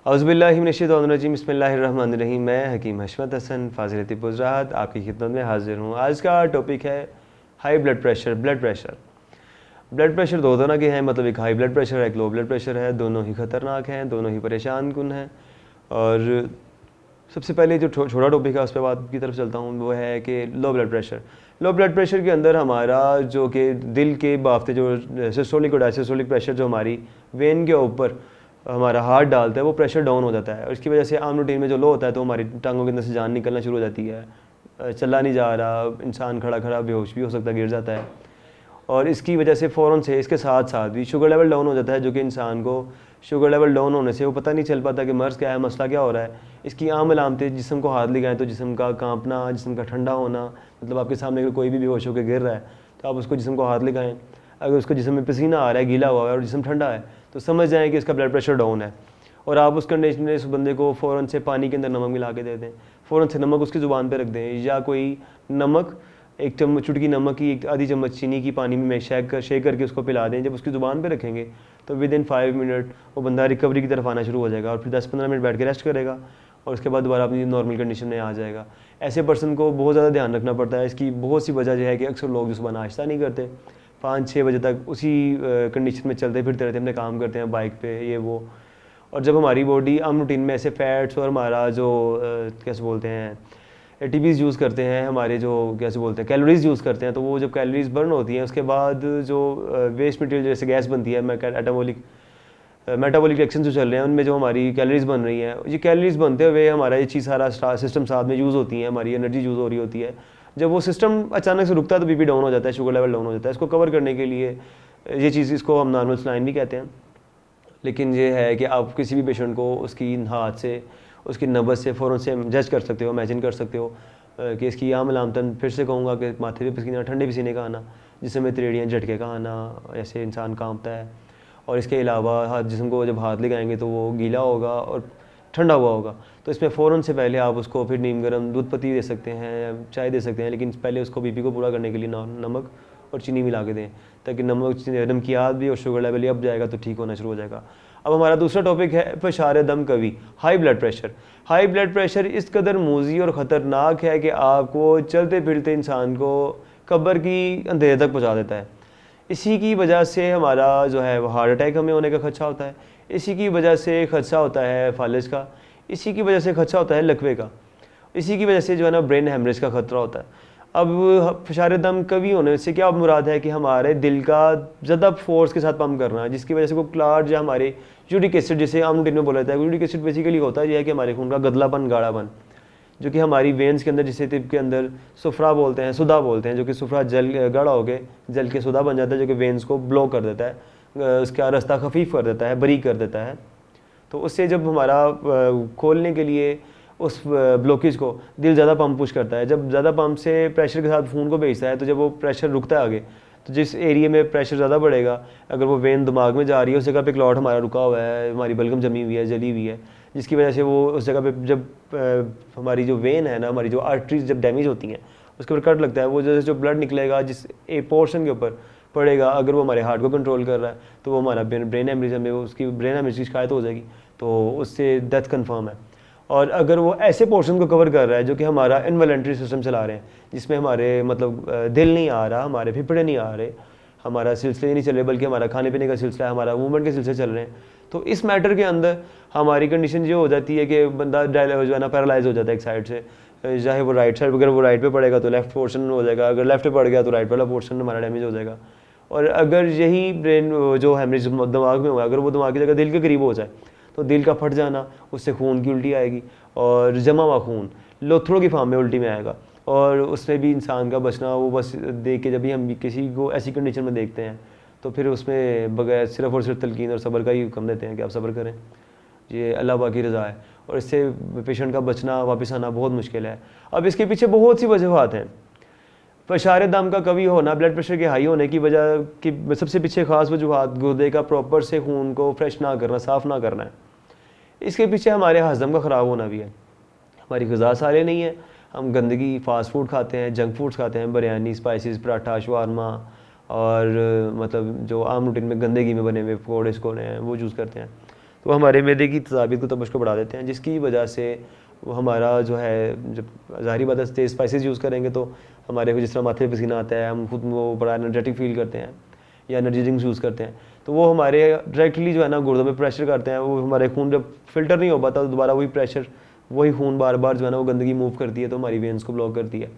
औज़ुबिल्लाहि मिनश्शैतानिर्रजीम बिस्मिल्लाहिर्रहमानिर्रहीम। मैं हकीम हशमत हसन फ़ाज़िल तिब गुजरात आपकी खिदमत में हाज़िर हूँ। आज का टॉपिक है high blood pressure. Blood pressure दो तरह के हैं, मतलब एक हाई ब्लड प्रेशर है, एक लो ब्लड प्रेशर है। दोनों ही ख़तरनाक हैं, दोनों ही परेशान कुन हैं। और सबसे पहले जो छोटा टॉपिक है उस पर बात की तरफ चलता हूँ, वो है कि low blood pressure. Low blood pressure के अंदर हमारा जो कि दिल के बाफ्ते जो सिस्टोलिक और डायसिस्टोलिक प्रेशर जो हमारी वेन के ऊपर हमारा हार्ट डालता है वो प्रेशर डाउन हो जाता है, और इसकी वजह से आम रूटीन में जो लो होता है तो हमारी टांगों के अंदर से जान निकलना शुरू हो जाती है, चला नहीं जा रहा, इंसान खड़ा खड़ा बेहोश भी हो सकता है, गिर जाता है। और इसकी वजह से फ़ौरन से इसके साथ साथ भी शुगर लेवल डाउन हो जाता है, जो कि इंसान को शुगर लेवल डाउन होने से वो पता नहीं चल पाता कि मर्ज़ क्या है, मसला क्या हो रहा है। इसकी आम अलामतें जिस्म को हाथ लगाएं तो जिस्म का कांपना, जिस्म का ठंडा होना, मतलब आपके सामने अगर कोई भी बेहोश होकर गिर रहा है तो आप उसको जिस्म को हाथ लगाएं। अगर उसको जिस्म में पसीना आ रहा है, गीला हुआ है और जिस्म ठंडा है तो समझ जाएँ कि इसका ब्लड प्रेशर डाउन है। और आप उस कंडीशन में उस बंदे को फ़ौरन से पानी के अंदर नमक मिला के दे दें, फ़ौरन से नमक उसकी ज़ुबान पे रख दें, या कोई नमक एक चम्मच चुटकी नमक की एक आधी चम्मच चीनी की पानी में शेक करके उसको पिला दें। जब उसकी ज़ुबान पे रखेंगे तो विद इन 5 मिनट वो बंदा रिकवरी की तरफ आना शुरू हो जाएगा, और फिर 10-15 मिनट बैठ के रेस्ट करेगा और उसके बाद दोबारा अपनी नॉर्मल कंडीशन में आ जाएगा। ऐसे पर्सन को बहुत ज़्यादा ध्यान रखना पड़ता है। इसकी बहुत सी वजह यह है कि अक्सर लोग जो सुबह नाश्ता नहीं करते, 5-6 बजे तक उसी कंडीशन में चलते फिरते रहते हैं, अपने काम करते हैं बाइक पे ये वो। और जब हमारी बॉडी आम रूटीन में ऐसे फैट्स और हमारा जो कैसे बोलते हैं एटीपीज़ यूज़ करते हैं, हमारे जो कैसे बोलते हैं कैलोरीज़ यूज़ करते हैं, तो वो जब कैलोरीज़ बर्न होती हैं उसके बाद जो वेस्ट मटेरियल जैसे गैस बनती है, मेटाबॉलिक रिएक्शन जो चल रहे हैं उनमें जो हमारी कैलोरीज़ बन रही हैं, ये कैलोरीज़ बनते हुए हमारा ये चीज़ सारा सिस्टम साथ में यूज़ होती है, हमारी एनर्जी यूज़ हो रही होती है। जब वो सिस्टम अचानक से रुकता है तो बीपी डाउन हो जाता है, शुगर लेवल डाउन हो जाता है। इसको कवर करने के लिए ये चीज़, इसको हम नॉर्मल स्लाइन भी कहते हैं। लेकिन ये है कि आप किसी भी पेशेंट को उसकी हाथ से, उसकी नब्ज़ से फ़ौरन से जज कर सकते हो, इमेजिन कर सकते हो कि इसकी आम अलामतन फिर से कहूँगा कि माथे पे पसीना, ठंडे पसीने का आना, जिसमें त्रेड़ियाँ, झटके का आना, ऐसे इंसान कांपता है। और इसके अलावा हाथ, जिस्म को जब हाथ लगाएंगे तो वो गीला होगा और ठंडा हुआ होगा, तो इसमें फ़ौरन से पहले आप उसको फिर नीम गर्म दूध पत्ती दे सकते हैं, चाय दे सकते हैं, लेकिन पहले उसको बीपी को पूरा करने के लिए नमक और चीनी मिला के दें, ताकि नमकियात भी और शुगर लेवल भी अप जाएगा तो ठीक होना शुरू हो जाएगा। अब हमारा दूसरा टॉपिक है फ़शार दम कवी, high blood pressure. High blood pressure इस कदर मूज़ी और ख़तरनाक है कि आपको चलते फिरते इंसान को कब्र की अंधेरे तक पहुँचा देता है। इसी की वजह से हमारा जो है वो हार्ट अटैक हमें होने का खदशा होता है, इसी की वजह से खदशा होता है फालिज का, इसी की वजह से खदशा होता है लकवे का, इसी की वजह से जो है ना ब्रेन हेमरेज का खतरा होता है। अब फ़शार दम कवी होने से क्या मुराद है कि हमारे दिल का ज़्यादा फोर्स के साथ पंप करना, जिसकी वजह से वो क्लाट जो हमारे यूरिक एसिड, जिसे आम रूटीन में बोला जाता है, यूरिक एसिड बेसिकली होता है यह है कि हमारे खून का गदलापन, गाढ़ापन, जो कि हमारी वेंस के अंदर, जिसे तिब के अंदर सुफरा बोलते हैं, सुधा बोलते हैं, जो कि सुफरा जल गाढ़ा हो गए जल के सुधा बन जाता है, जो कि वेंस को ब्लॉक कर देता है, उसका रास्ता खफीफ कर देता है, बरीक कर देता है। तो उससे जब हमारा खोलने के लिए उस ब्लॉकेज को दिल ज़्यादा पंप पुश करता है, जब ज़्यादा पंप से प्रेशर के साथ खून को भेजता है, तो जब वो प्रेशर रुकता है आगे, तो जिस एरिया में प्रेशर ज़्यादा बढ़ेगा, अगर वो वेन दिमाग में जा रही है, उस जगह पे क्लॉट हमारा रुका हुआ है, हमारी बलगम जमी हुई है, जली हुई है, जिसकी वजह से वो उस जगह पे जब हमारी जो वेन है ना, हमारी जो आर्टरीज जब डैमेज होती हैं उसके ऊपर कट लगता है, वो जैसे जो ब्लड निकलेगा जिस ए पोर्शन के ऊपर पड़ेगा, अगर वो हमारे हार्ट को कंट्रोल कर रहा है तो वो हमारा ब्रेन हेमरेज में उसकी ब्रेन हेमरेज की शिकायत हो जाएगी, तो उससे डेथ कन्फर्म है। और अगर वो ऐसे पोर्शन को कवर कर रहा है जो कि हमारा इनवॉलंटरी सिस्टम चला रहे हैं, जिसमें हमारे मतलब दिल नहीं आ रहा, हमारे फेफड़े नहीं आ रहे, हमारा सिलसिले नहीं चल रहे, बल्कि हमारा खाने पीने का सिलसिला है, हमारा मूवमेंट के सिलसिले चल रहे हैं, तो इस मैटर के अंदर हमारी कंडीशन ये हो जाती है कि बंदा जो है ना पैरालाइज हो जाता है एक साइड से, चाहे वो राइट साइड, अगर वो राइट पे पड़ेगा तो लेफ्ट पोर्शन हो जाएगा, अगर लेफ्ट पे पड़ गया तो राइट वाला पोर्शन हमारा डैमेज हो जाएगा। और अगर यही ब्रेन जो हेमरेज दिमाग में हुआ, अगर वो दिमाग की जगह दिल के करीब हो जाए तो दिल का फट जाना, उससे खून की उल्टी आएगी, और जमा हुआ खून लोथड़ों की फॉर्म में उल्टी में आएगा, और उसमें भी इंसान का बचना, वो बस देख के जब भी हम किसी को ऐसी कंडीशन में देखते हैं तो फिर उसमें बगैर सिर्फ़ और सिर्फ तलकीन और सब्र का ही हुक्म देते हैं कि आप सब्र करें, ये अल्लाह पाक की रज़ा है, और इससे पेशेंट का बचना, वापस आना बहुत मुश्किल है। अब इसके पीछे बहुत सी वजूहात हैं। फ़शार दम का कवी होना, ब्लड प्रेशर के हाई होने की वजह की सबसे पीछे ख़ास वजूहात गुर्दे का प्रॉपर से खून को फ्रेश ना करना, साफ़ ना करना है। इसके पीछे हमारे हज़म का ख़राब होना भी है, हमारी ग़िज़ा साले नहीं है, हम गंदगी फ़ास्ट फूड खाते हैं, जंक फूड्स खाते हैं, बिरयानी, स्पाइसेस, पराठा, शवारमा, और मतलब जो आम रूटीन में गंदगी में बने हुए पकौड़े शकोड़े हैं वो यूज़ करते हैं। तो हमारे मैदे की तजाबीत को तपश को बढ़ा देते हैं, जिसकी वजह से वो हमारा जो है, जब ज़ाहिरी बात है तेज़ स्पाइसेस यूज़ करेंगे तो हमारे को जिस तरह माथे पे पसीना आता है, हम खुद वो बड़ा एनर्जेटिक फील करते हैं, या एनर्जी ड्रिंक्स यूज़ करते हैं, तो वो हमारे डायरेक्टली जो है ना गुर्दों में प्रेशर करते हैं। वो हमारे खून जब फिल्टर नहीं हो पाता तो दोबारा वही प्रेशर, वही खून बार बार जो है ना वो गंदगी मूव करती है, तो हमारी वेन्स को ब्लॉक करती है।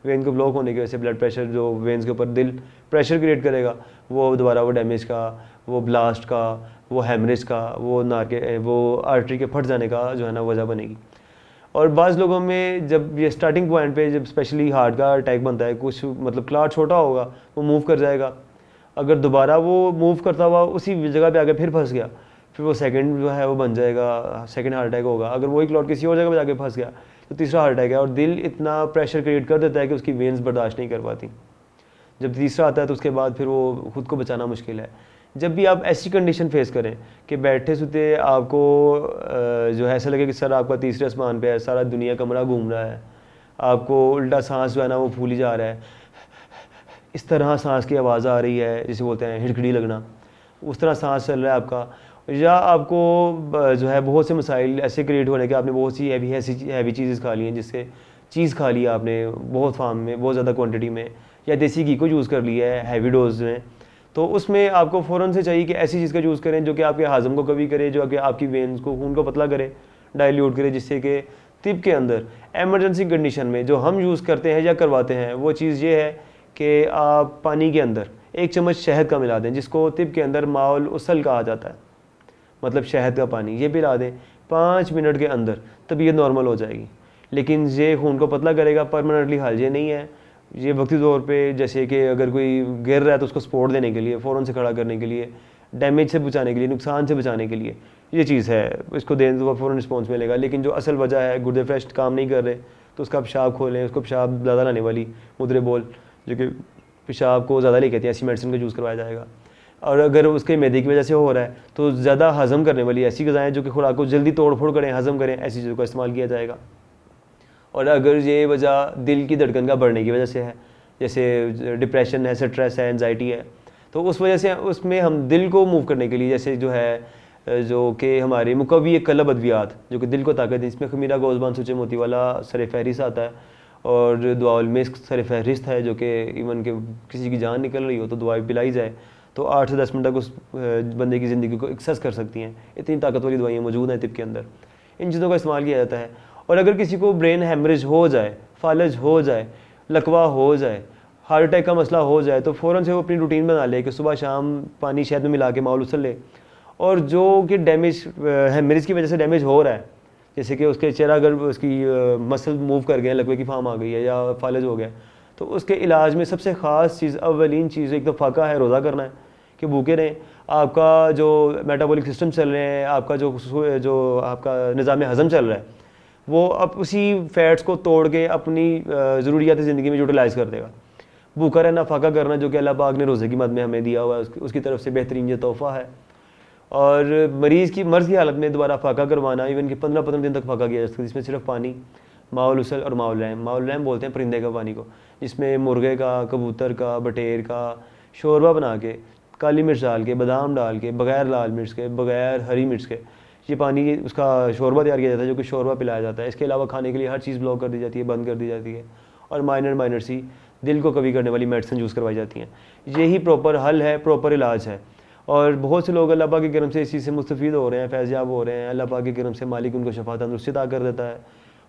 वेन को ब्लॉक होने की वजह से ब्लड प्रेशर जो वेन्स के ऊपर दिल प्रेशर क्रिएट करेगा, वो दोबारा वो डैमेज का, वो ब्लास्ट का, वो हेमरेज का, वो आर्टरी के फट जाने का जो है ना वजह बनेगी। और बाज़ लोगों में जब ये स्टार्टिंग पॉइंट पे जब स्पेशली हार्ट का अटैक बनता है, कुछ मतलब क्लॉट छोटा होगा, वो मूव कर जाएगा, अगर दोबारा वो मूव करता हुआ उसी जगह पे आके फिर फंस गया, फिर वो सेकंड जो है वो बन जाएगा, सेकंड हार्ट अटैक होगा। अगर वही क्लॉट किसी और जगह पे जाके फंस गया तो तीसरा हार्ट अटैक है। और दिल इतना प्रेशर क्रिएट कर देता है कि उसकी वेन्स बर्दाश्त नहीं कर पाती। जब तीसरा आता है तो उसके बाद फिर वो खुद को बचाना मुश्किल है। जब भी आप ऐसी कंडीशन फेस करें कि बैठे सुते आपको जो है ऐसा लगे कि सर आपका तीसरे आसमान पे है, सारा दुनिया कमरा घूम रहा है, आपको उल्टा सांस जो है ना वो फूली जा रहा है, इस तरह सांस की आवाज़ आ रही है, जिसे बोलते हैं हिड़कड़ी लगना, उस तरह सांस चल रहा है आपका, या आपको जो है बहुत से मसाइल ऐसे क्रिएट होने के, आपने बहुत सी हैवी चीज़ें खा ली हैं, जिससे चीज़ खा लिया आपने बहुत फार्म में, बहुत ज़्यादा क्वांटिटी में, या देसी घी को यूज़ कर लिया है हैवी डोज में, तो उसमें आपको फ़ौरन से चाहिए कि ऐसी चीज़ का यूज़ करें जो कि आपके हाजम को कभी करे, जो कि आपकी वेन्स को, खून को पतला करे, डाइल्यूट करे, जिससे कि तिब के अंदर एमरजेंसी कंडीशन में जो हम यूज़ करते हैं या करवाते हैं, वो चीज़ ये है कि आप पानी के अंदर 1 चम्मच शहद का मिला दें, जिसको तिब के अंदर माउल उसल कहा जाता है, मतलब शहद का पानी, ये पिला दें 5 मिनट के अंदर, तबीयत नॉर्मल हो जाएगी। लेकिन ये खून को पतला करेगा, परमानेंटली हल ये नहीं है। ये वक्ती तौर पे, जैसे कि अगर कोई गिर रहा है तो उसको सपोर्ट देने के लिए, फ़ौरन से खड़ा करने के लिए, डैमेज से बचाने के लिए, नुकसान से बचाने के लिए ये चीज़ है, इसको दें तो फ़ौरन रिस्पॉन्स मिलेगा। लेकिन जो असल वजह है, गुर्दे फ्रेश काम नहीं कर रहे, तो उसका पेशाब खोलें, उसको पेशाब ज़्यादा लाने वाली मुद्रे बोल, जो कि पेशाब को ज़्यादा लेके आती है, ऐसी मेडिसिन का यूज़ करवाया जाएगा। और अगर उसके मैदे की वजह से हो रहा है तो ज़्यादा हज़म करने वाली ऐसी ग़िज़ाएँ जो कि खुराक को जल्दी तोड़ फोड़ करें, हज़म करें, ऐसी चीज़ों का इस्तेमाल किया जाएगा। और अगर ये वजह दिल की धड़कन का बढ़ने की वजह से है, जैसे डिप्रेशन है, स्ट्रेस है, एंजाइटी है, तो उस वजह से उसमें हम दिल को मूव करने के लिए, जैसे जो है जो कि हमारे मुकव्वी क़ल्ब अद्वियात, जो कि दिल को ताकत है, इसमें खमीरा गोज़बान सूचे मोती वाला सर फहरिस्त आता है, और दुआउल मिस्क सर फहरिस्त है, जो कि इवन के किसी की जान निकल रही हो तो दवाई पिलाई जाए तो 8 से 10 मिनट तक उस बंदे की ज़िंदगी को एक्सेस कर सकती हैं। इतनी ताकत वाली दवाइयाँ मौजूद हैं तिब के अंदर, इन चीज़ों का इस्तेमाल किया जाता है। और अगर किसी को ब्रेन हेमरेज हो जाए, फालज हो जाए, लकवा हो जाए, हार्ट अटैक का मसला हो जाए, तो फ़ौरन से वो अपनी रूटीन बना ले कि सुबह शाम पानी शहद में मिला के माउल उसल ले। और जो कि डैमेज हेमरेज की वजह से डैमेज हो रहा है, जैसे कि उसके चेहरा अगर उसकी मसल मूव कर गए, लकवे की फार्म आ गई है या फालज हो गया, तो उसके इलाज में सबसे ख़ास चीज़, अवलीन चीज़ एक तो फ़ाका है, रोज़ा करना है कि भूखे रहें। आपका जो मेटाबॉलिक सिस्टम चल रहे हैं, आपका जो आपका निज़ाम हज़म चल रहा है, वो अब उसी फैट्स को तोड़ के अपनी ज़रूरियात ज़िंदगी में यूटिलाइज़ कर देगा। भूखा रहना, फ़ाका करना, जो कि अल्लाह पाक ने रोज़े की मद में हमें दिया हुआ है, उसकी तरफ से बेहतरीन ये तोहफ़ा है। और मर्ज़ की हालत में दोबारा फ़ाका करवाना, इवन कि 15-15 दिन तक फ़ाका किया जा सकता है, जिसमें सिर्फ पानी, माउल उसल और माउल रैम बोलते हैं परिंदे का पानी को, जिसमें मुर्गे का, कबूतर का, बटेर का शोरबा बना के, काली मिर्च डाल के, बादाम डाल के, बग़ैर लाल मिर्च के, बग़ैर हरी मिर्च के, ये पानी उसका शोरबा तैयार किया जाता है, जो कि शोरबा पिलाया जाता है। इसके अलावा खाने के लिए हर चीज़ ब्लॉक कर दी जाती है, बंद कर दी जाती है, और माइनर सी दिल को कभी करने वाली मेडिसिन यूज़ करवाई जाती हैं। यही प्रॉपर हल है, प्रॉपर इलाज है। और बहुत से लोग अल्लाह पाक के करम से इस चीज़ से मुस्तफ़ीद हो रहे हैं, फैज़याब हो रहे हैं। अल्लाह पाक के करम से मालिक उनको शफ़ा तंदुरुस्ती अता कर देता है,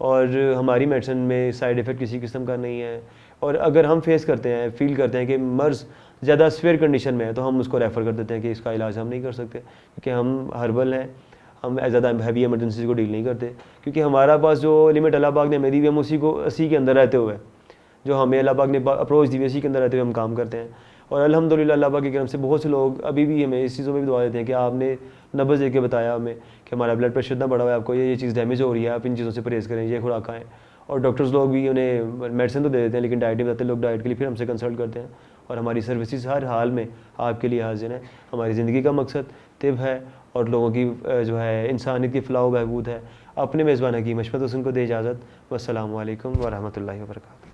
और हमारी मेडिसिन में साइड इफ़ेक्ट किसी किस्म का नहीं है। और अगर हम फेस करते हैं, फील करते हैं कि मर्ज़ ज़्यादा सीवियर कंडीशन में है, तो हम उसको रेफ़र कर देते हैं कि इसका इलाज हम नहीं कर सकते, क्योंकि हम हर्बल हैं, हम ज़्यादा हैवी एमरजेंसी को डील नहीं करते, क्योंकि हमारा पास जो लिमिट अल्लाह पाक ने हमें दी हुई, हम उसी के अंदर रहते हुए, जो हमें अल्लाह पाक ने अप्रोच दी हुई, इसी के अंदर रहते हुए हम काम करते हैं। और अल्हम्दुलिल्लाह अल्लाह पाक के करम से बहुत से लोग अभी भी हमें इस चीज़ों में भी दुआ देते हैं कि आपने नब्ज़ दे के बताया हमें कि हमारा ब्लड प्रेशर इतना बढ़ा हुआ है, आपको ये चीज़ डैमेज हो रही है, आप इन चीज़ों से परहेज़ करें, ये खुराक खाएँ। और डॉक्टर्स लोग भी उन्हें मेडिसिन तो दे देते हैं, लेकिन डाइट नहीं बताते, लोग डाइट के लिए फिर हमसे कंसल्ट करते हैं। और हमारी सर्विसेज हर हाल में आपके लिए हाजिर हैं। हमारी ज़िंदगी का मकसद तिब है और लोगों की जो है इंसानियत की फ़लाह व बहबूद है। अपने मेज़बान हकीम अशफत हुसैन को दे इजाज़त। वस्सलामु अलैकुम व रहमतुल्लाहि व बरकातुहू।